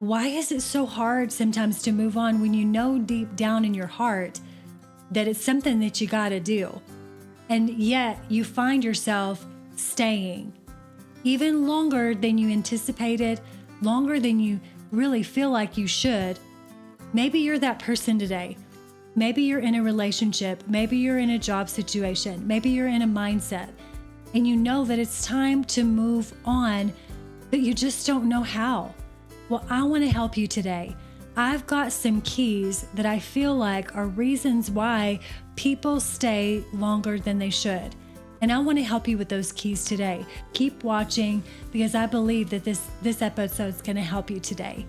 Why is it so hard sometimes to move on when you know deep down in your heart that it's something that you got to do? And yet you find yourself staying even longer than you anticipated, longer than you really feel like you should. Maybe you're that person today. Maybe you're in a relationship. Maybe you're in a job situation. Maybe you're in a mindset and you know that it's time to move on, but you just don't know how. Well, I want to help you today. I've got some keys that I feel like are reasons why people stay longer than they should. And I want to help you with those keys today. Keep watching because I believe that this episode is going to help you today.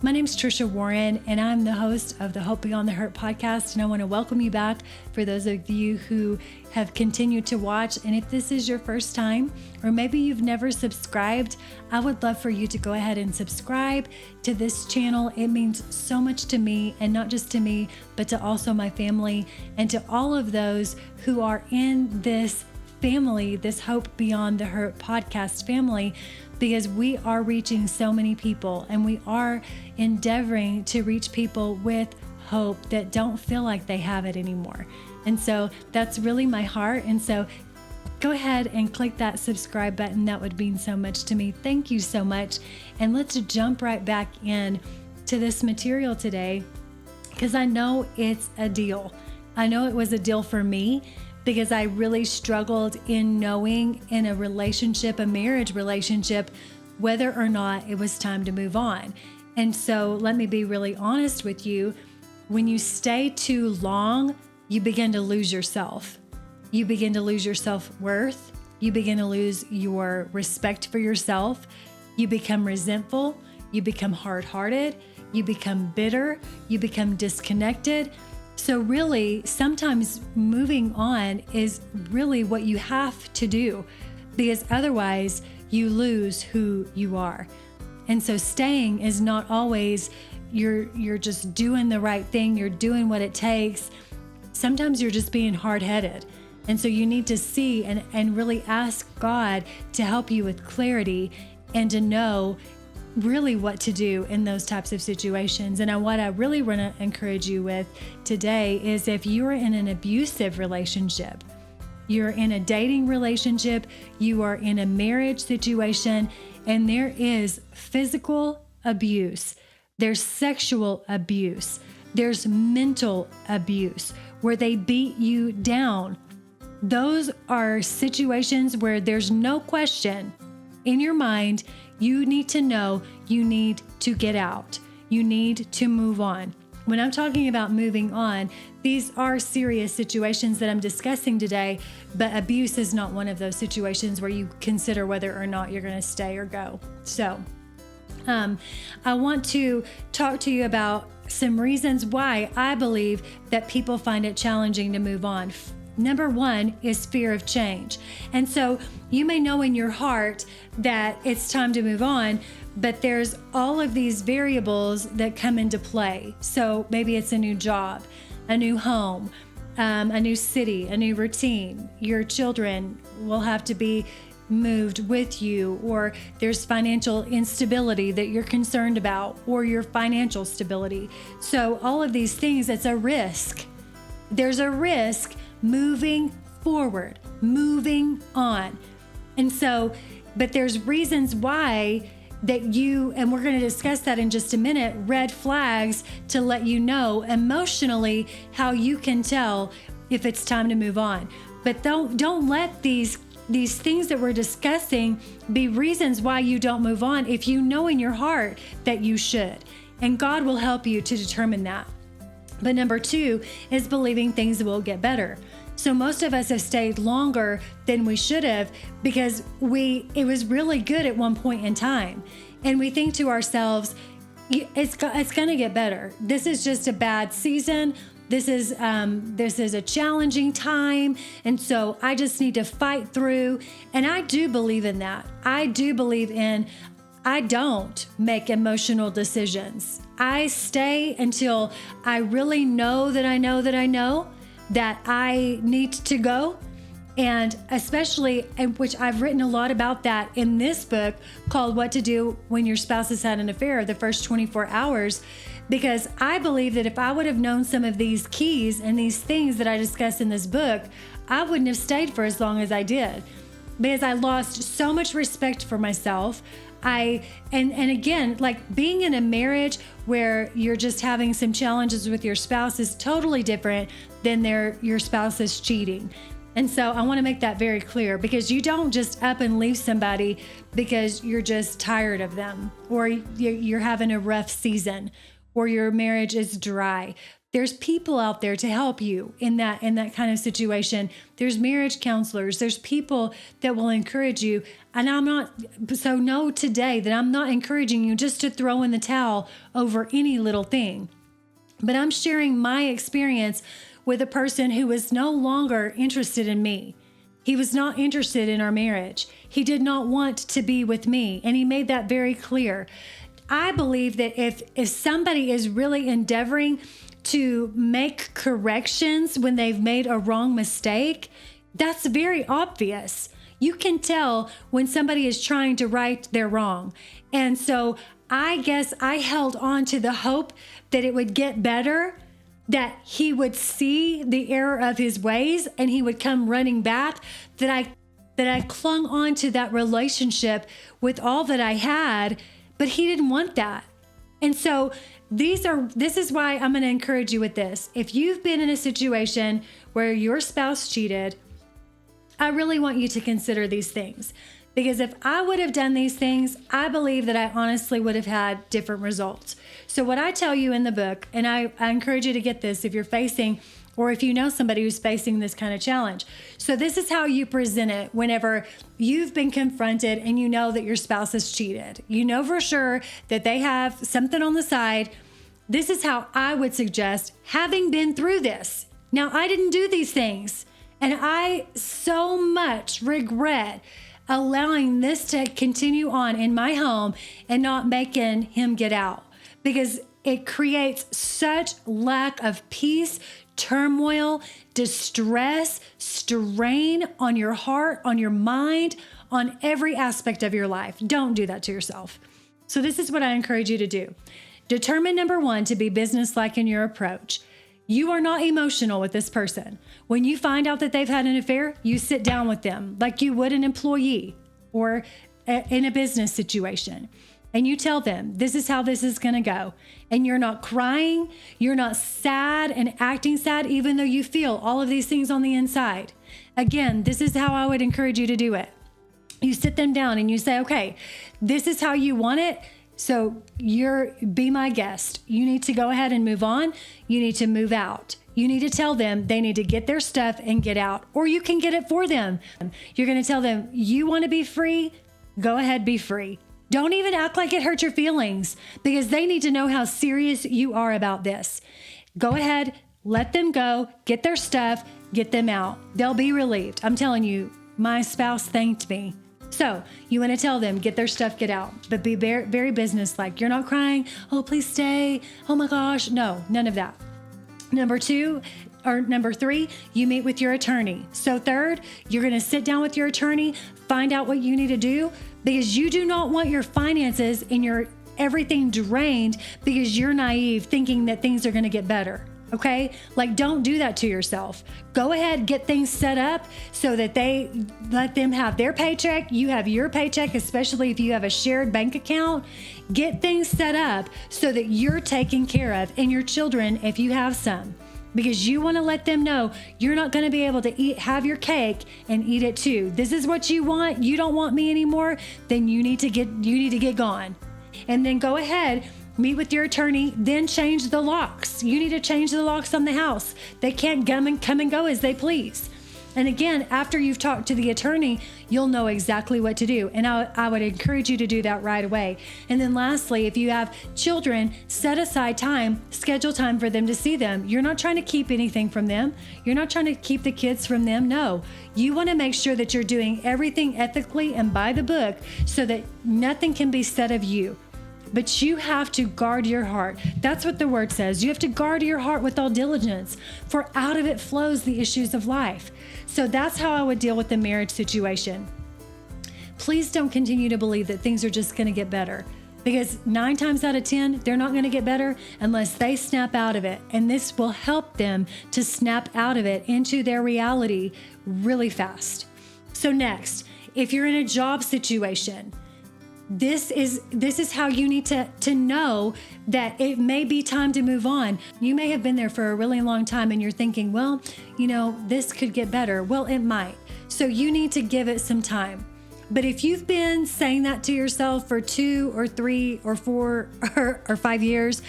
My name's Trisha Warren, and I'm the host of the Hope Beyond the Hurt podcast, and I want to welcome you back for those of you who have continued to watch. And if this is your first time, or maybe you've never subscribed, I would love for you to go ahead and subscribe to this channel. It means so much to me, and not just to me, but to also my family and to all of those who are in this family, this Hope Beyond the Hurt podcast family, because we are reaching so many people and we are endeavoring to reach people with hope that don't feel like they have it anymore. And so that's really my heart. And so go ahead and click that subscribe button. That would mean so much to me. Thank you so much. And let's jump right back in to this material today, because I know it's a deal. I know it was a deal for me, because I really struggled in knowing in a relationship, a marriage relationship, whether or not it was time to move on. And so let me be really honest with you. When you stay too long, you begin to lose yourself. You begin to lose your self-worth. You begin to lose your respect for yourself. You become resentful. You become hard-hearted. You become bitter. You become disconnected. So really, sometimes moving on is really what you have to do, because otherwise you lose who you are. And so staying is not always you're just doing the right thing, you're doing what it takes. Sometimes you're just being hard-headed. And so you need to see and really ask God to help you with clarity and to know really what to do in those types of situations. And what I really want to encourage you with today is, if you're in an abusive relationship, you're in a dating relationship, you are in a marriage situation, and there is physical abuse, there's sexual abuse, there's mental abuse where they beat you down. Those are situations where there's no question in your mind. You need to know you need to get out. You need to move on. When I'm talking about moving on, these are serious situations that I'm discussing today, but abuse is not one of those situations where you consider whether or not you're going to stay or go. So, I want to talk to you about some reasons why I believe that people find it challenging to move on. Number one is fear of change. And so you may know in your heart that it's time to move on, but there's all of these variables that come into play. So maybe it's a new job, a new home, a new city, a new routine. Your children will have to be moved with you, or there's financial instability that you're concerned about, or your financial stability. So all of these things, it's a risk. There's a risk moving forward, moving on. And so, but there's reasons why that and we're going to discuss that in just a minute, red flags to let you know emotionally how you can tell if it's time to move on. But don't let these things that we're discussing be reasons why you don't move on if you know in your heart that you should. And God will help you to determine that. But number two is believing things will get better. So most of us have stayed longer than we should have because it was really good at one point in time. And we think to ourselves, it's going to get better. This is just a bad season. This is a challenging time. And so I just need to fight through. And I do believe in that. I do believe I don't make emotional decisions. I stay until I really know that I know that I need to go. And especially, and which I've written a lot about that in this book called What to Do When Your Spouse Has Had an Affair, the first 24 hours, because I believe that if I would have known some of these keys and these things that I discuss in this book, I wouldn't have stayed for as long as I did, because I lost so much respect for myself. And again, like being in a marriage where you're just having some challenges with your spouse is totally different than your spouse is cheating. And so I want to make that very clear, because you don't just up and leave somebody because you're just tired of them, or you're having a rough season, or your marriage is dry. There's people out there to help you in that kind of situation. There's marriage counselors. There's people that will encourage you. And know today that I'm not encouraging you just to throw in the towel over any little thing. But I'm sharing my experience with a person who was no longer interested in me. He was not interested in our marriage. He did not want to be with me. And he made that very clear. I believe that if somebody is really endeavoring to make corrections when they've made a wrong mistake, that's very obvious. You can tell when somebody is trying to right their wrong. And so I guess I held on to the hope that it would get better, that he would see the error of his ways and he would come running back, that I clung on to that relationship with all that I had, but he didn't want that. And so this is why I'm going to encourage you with this. If you've been in a situation where your spouse cheated, I really want you to consider these things. Because if I would have done these things, I believe that I honestly would have had different results. So what I tell you in the book, and I encourage you to get this if you're facing, or if you know somebody who's facing this kind of challenge. So this is how you present it whenever you've been confronted and you know that your spouse has cheated. You know for sure that they have something on the side. This is how I would suggest, having been through this. Now, I didn't do these things, and I so much regret allowing this to continue on in my home and not making him get out, because it creates such lack of peace, turmoil, distress, strain on your heart, on your mind, on every aspect of your life. Don't do that to yourself. So this is what I encourage you to do. Determine, number one, to be businesslike in your approach. You are not emotional with this person. When you find out that they've had an affair, you sit down with them like you would an employee or in a business situation. And you tell them, this is how this is going to go. And you're not crying. You're not sad and acting sad, even though you feel all of these things on the inside. Again, this is how I would encourage you to do it. You sit them down and you say, okay, this is how you want it. So be my guest. You need to go ahead and move on. You need to move out. You need to tell them they need to get their stuff and get out, or you can get it for them. You're going to tell them, you want to be free? Go ahead, be free. Don't even act like it hurt your feelings, because they need to know how serious you are about this. Go ahead, let them go, get their stuff, get them out. They'll be relieved. I'm telling you, my spouse thanked me. So you want to tell them, get their stuff, get out, but be very, very businesslike. You're not crying, oh, please stay. Oh my gosh. No, none of that. Number three, you meet with your attorney. So third, you're going to sit down with your attorney, find out what you need to do, because you do not want your finances and your everything drained because you're naive thinking that things are going to get better. Okay? Like, don't do that to yourself. Go ahead, get things set up so that they let them have their paycheck. You have your paycheck, especially if you have a shared bank account. Get things set up so that you're taken care of, and your children, if you have some, because you want to let them know you're not going to be able to have your cake and eat it too. This is what you want. You don't want me anymore. Then you need to get gone. And then go ahead, meet with your attorney, then change the locks. You need to change the locks on the house. They can't come and go as they please. And again, after you've talked to the attorney, you'll know exactly what to do. And I would encourage you to do that right away. And then lastly, if you have children, set aside time, schedule time for them to see them. You're not trying to keep anything from them. You're not trying to keep the kids from them. No, you want to make sure that you're doing everything ethically and by the book so that nothing can be said of you. But you have to guard your heart. That's what the word says. You have to guard your heart with all diligence, for out of it flows the issues of life. So that's how I would deal with the marriage situation. Please don't continue to believe that things are just going to get better, because 9 times out of 10, they're not going to get better unless they snap out of it. And this will help them to snap out of it into their reality really fast. So next, if you're in a job situation, this is how you need to know that it may be time to move on. You may have been there for a really long time and you're thinking, well, this could get better. Well, it might. So you need to give it some time. But if you've been saying that to yourself for 2 or 3 or 4 or 5 years,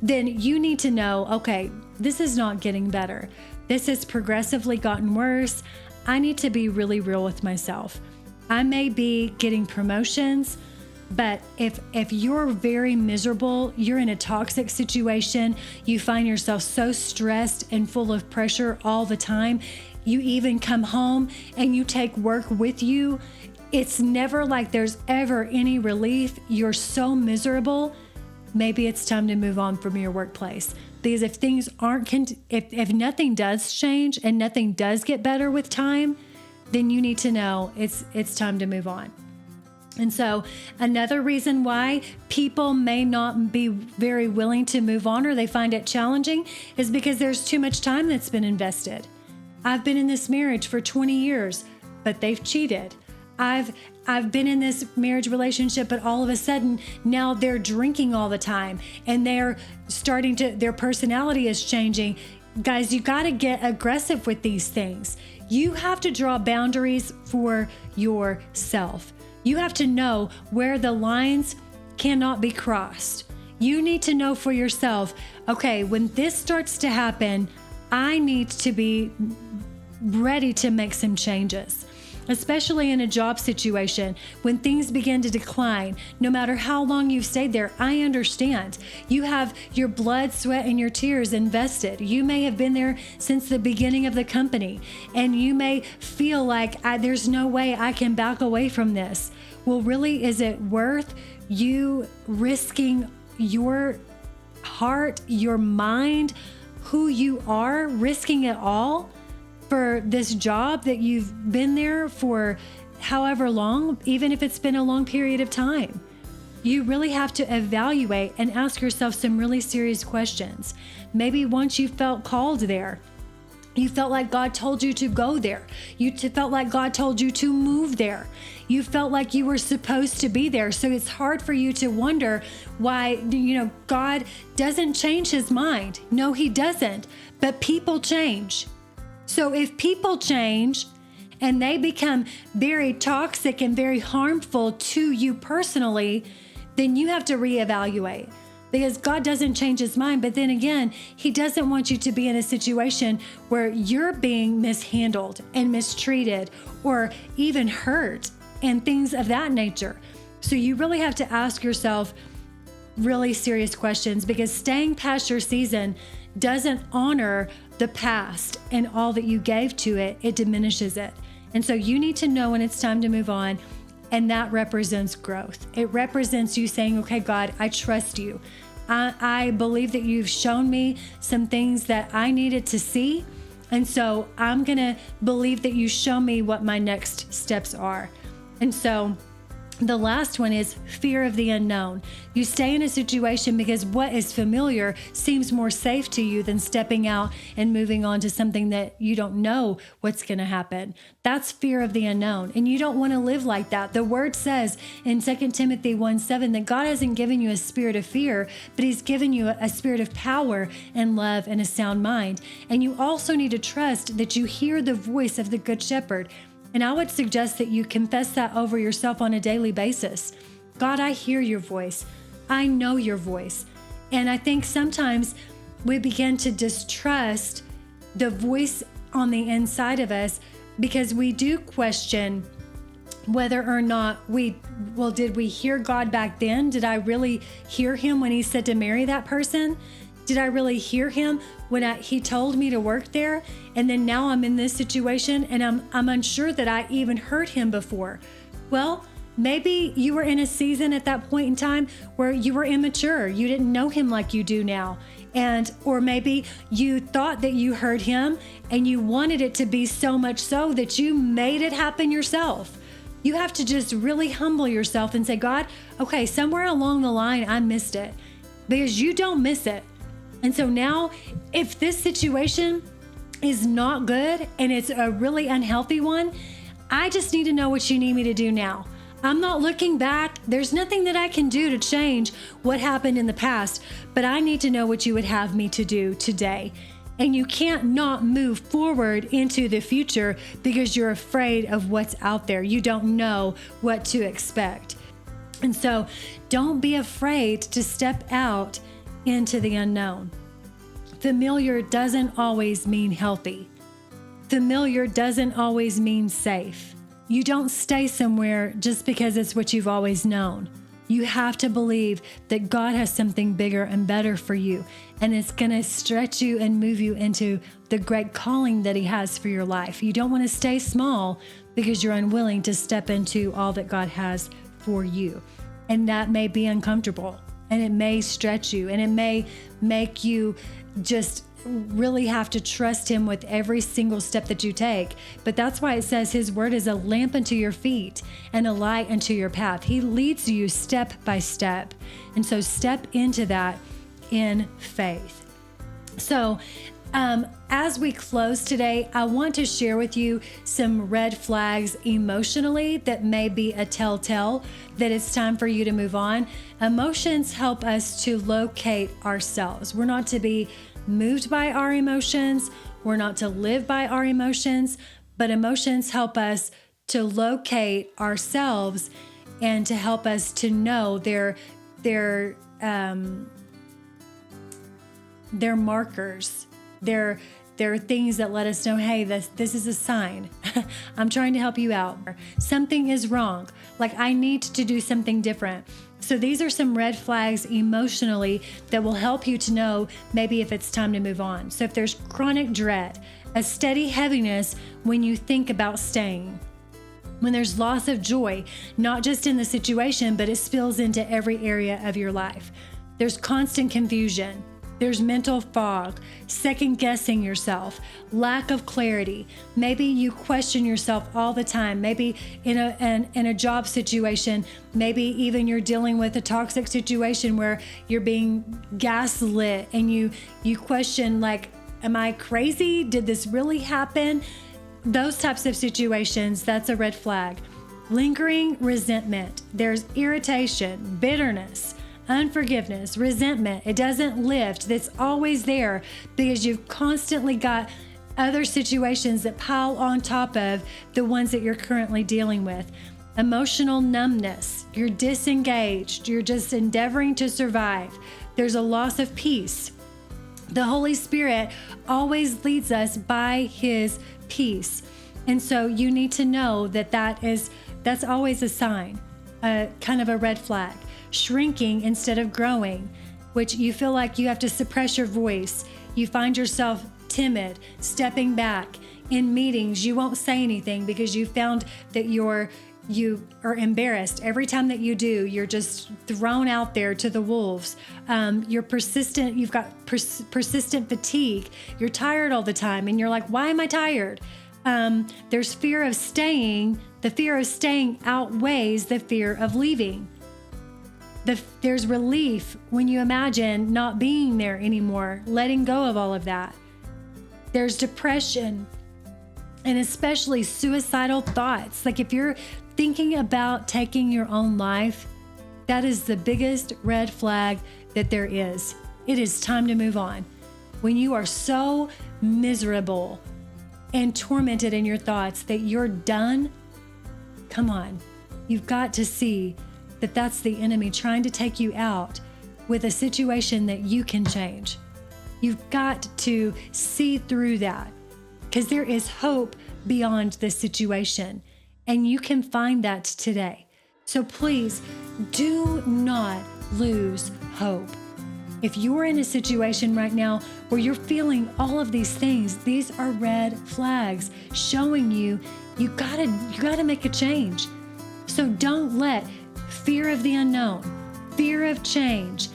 then you need to know, okay, this is not getting better. This has progressively gotten worse. I need to be really real with myself. I may be getting promotions, but if you're very miserable, you're in a toxic situation, you find yourself so stressed and full of pressure all the time, you even come home and you take work with you, it's never like there's ever any relief. You're so miserable. Maybe it's time to move on from your workplace. Because if things if nothing does change and nothing does get better with time, then you need to know it's time to move on. And so another reason why people may not be very willing to move on, or they find it challenging, is because there's too much time that's been invested. I've been in this marriage for 20 years, but they've cheated. I've been in this marriage relationship, but all of a sudden now they're drinking all the time and their personality is changing. Guys, you got to get aggressive with these things. You have to draw boundaries for yourself. You have to know where the lines cannot be crossed. You need to know for yourself, okay, when this starts to happen, I need to be ready to make some changes. Especially in a job situation, when things begin to decline, no matter how long you've stayed there, I understand. You have your blood, sweat, and your tears invested. You may have been there since the beginning of the company, and you may feel like there's no way I can back away from this. Well, really, is it worth you risking your heart, your mind, who you are, risking it all for this job that you've been there for however long, even if it's been a long period of time? You really have to evaluate and ask yourself some really serious questions. Maybe once you felt called there, you felt like God told you to go there. You felt like God told you to move there. You felt like you were supposed to be there. So it's hard for you to wonder why, God doesn't change his mind. No, he doesn't. But people change. So if people change and they become very toxic and very harmful to you personally, then you have to reevaluate. Because God doesn't change his mind, but then again, he doesn't want you to be in a situation where you're being mishandled and mistreated or even hurt and things of that nature. So you really have to ask yourself really serious questions, because staying past your season doesn't honor the past and all that you gave to it. It diminishes it. And so you need to know when it's time to move on. And that represents growth. It represents you saying, okay, God, I trust you. I believe that you've shown me some things that I needed to see. And so I'm going to believe that you show me what my next steps are. And so the last one is fear of the unknown. You stay in a situation because what is familiar seems more safe to you than stepping out and moving on to something that you don't know what's going to happen. That's fear of the unknown. And you don't want to live like that. The word says in 2 Timothy 1:7 that God hasn't given you a spirit of fear, but he's given you a spirit of power and love and a sound mind. And you also need to trust that you hear the voice of the Good Shepherd. And I would suggest that you confess that over yourself on a daily basis. God, I hear your voice. I know your voice. And I think sometimes we begin to distrust the voice on the inside of us because we do question whether or not did we hear God back then? Did I really hear him when he said to marry that person? Did I really hear him when he told me to work there? And then now I'm in this situation and I'm unsure that I even heard him before. Well, Maybe you were in a season at that point in time where you were immature. You didn't know him like you do now. Or maybe you thought that you heard him and you wanted it to be so much so that you made it happen yourself. You have to just really humble yourself and say, God, okay, somewhere along the line, I missed it, because you don't miss it. And so now, if this situation is not good and it's a really unhealthy one, I just need to know what you need me to do now. I'm not looking back. There's nothing that I can do to change what happened in the past, but I need to know what you would have me to do today. And you can't not move forward into the future because you're afraid of what's out there. You don't know what to expect. And so don't be afraid to step out into the unknown. Familiar doesn't always mean healthy. Familiar doesn't always mean safe. You don't stay somewhere just because it's what you've always known. You have to believe that God has something bigger and better for you, and it's going to stretch you and move you into the great calling that He has for your life. You don't want to stay small because you're unwilling to step into all that God has for you. And that may be uncomfortable, and it may stretch you, and it may make you just really have to trust Him with every single step that you take. But that's why it says His word is a lamp unto your feet and a light unto your path. He leads you step by step. And so step into that in faith. So as we close today, I want to share with you some red flags emotionally that may be a telltale that it's time for you to move on. Emotions help us to locate ourselves. We're not to be moved by our emotions. We're not to live by our emotions, but emotions help us to locate ourselves and to help us to know their markers. They're things that let us know, hey, this is a sign. I'm trying to help you out. Something is wrong. Like, I need to do something different. So these are some red flags emotionally that will help you to know maybe if it's time to move on. So if there's chronic dread, a steady heaviness when you think about staying, when there's loss of joy, not just in the situation, but it spills into every area of your life. There's constant confusion. There's mental fog, second guessing yourself, lack of clarity. Maybe you question yourself all the time. Maybe in a job situation, maybe even you're dealing with a toxic situation where you're being gaslit and you question, like, am I crazy? Did this really happen? Those types of situations, that's a red flag. Lingering resentment. There's irritation, bitterness, unforgiveness, resentment. It doesn't lift. It's always there because you've constantly got other situations that pile on top of the ones that you're currently dealing with. Emotional numbness. You're disengaged. You're just endeavoring to survive. There's a loss of peace. The Holy Spirit always leads us by His peace. And so you need to know that that's always a sign, kind of a red flag. Shrinking instead of growing, which you feel like you have to suppress your voice. You find yourself timid, stepping back. In meetings, you won't say anything because you found that you are embarrassed. Every time that you do, you're just thrown out there to the wolves. You're persistent. You've got persistent fatigue. You're tired all the time, and you're like, why am I tired? There's fear of staying. The fear of staying outweighs the fear of leaving. There's relief when you imagine not being there anymore, letting go of all of that. There's depression and especially suicidal thoughts. Like, if you're thinking about taking your own life, that is the biggest red flag that there is. It is time to move on. When you are so miserable and tormented in your thoughts that you're done, come on, you've got to see that that's the enemy trying to take you out with a situation that you can change. You've got to see through that because there is hope beyond this situation, and you can find that today. So please do not lose hope. If you're in a situation right now where you're feeling all of these things, these are red flags showing you gotta make a change. So don't let fear of the unknown, fear of change,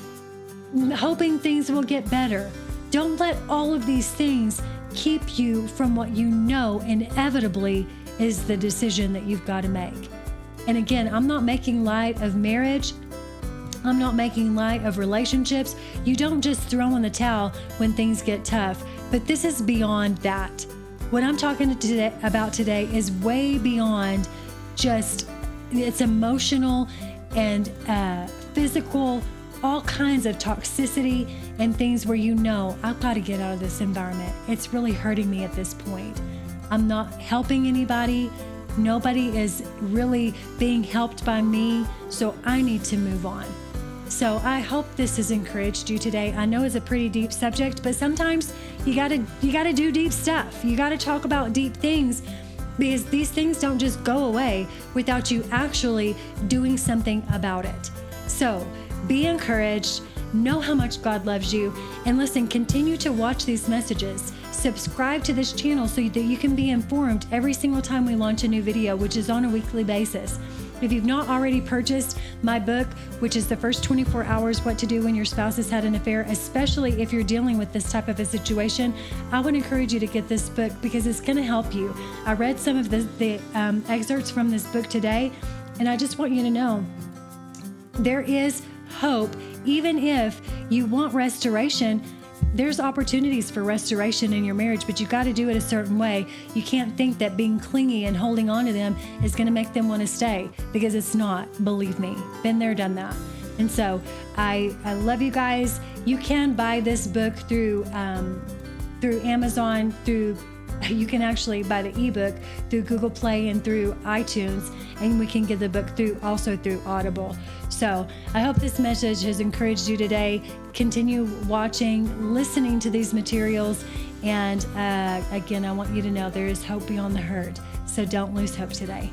hoping things will get better. Don't let all of these things keep you from what you know inevitably is the decision that you've got to make. And again, I'm not making light of marriage. I'm not making light of relationships. You don't just throw in the towel when things get tough, but this is beyond that. What I'm talking about today is way beyond just, it's emotional and physical, all kinds of toxicity and things where you know, I've got to get out of this environment. It's really hurting me at this point. I'm not helping anybody. Nobody is really being helped by me, so I need to move on. So I hope this has encouraged you today. I know it's a pretty deep subject, but sometimes you gotta do deep stuff. You gotta talk about deep things, because these things don't just go away without you actually doing something about it. So be encouraged, know how much God loves you, and listen, continue to watch these messages. Subscribe to this channel so that you can be informed every single time we launch a new video, which is on a weekly basis. If you've not already purchased my book, which is the first 24 hours, what to do when your spouse has had an affair, especially if you're dealing with this type of a situation, I would encourage you to get this book because it's going to help you. I read some of the excerpts from this book today, and I just want you to know there is hope. Even if you want restoration, there's opportunities for restoration in your marriage, but you got to do it a certain way. You can't think that being clingy and holding on to them is going to make them want to stay, because it's not. Believe me, been there, done that. And so I love you guys. You can buy this book through Amazon, you can actually buy the ebook through Google Play and through iTunes, and we can get the book also through Audible. So I hope this message has encouraged you today. Continue watching, listening to these materials, and again, I want you to know there is hope beyond the hurt. So don't lose hope today.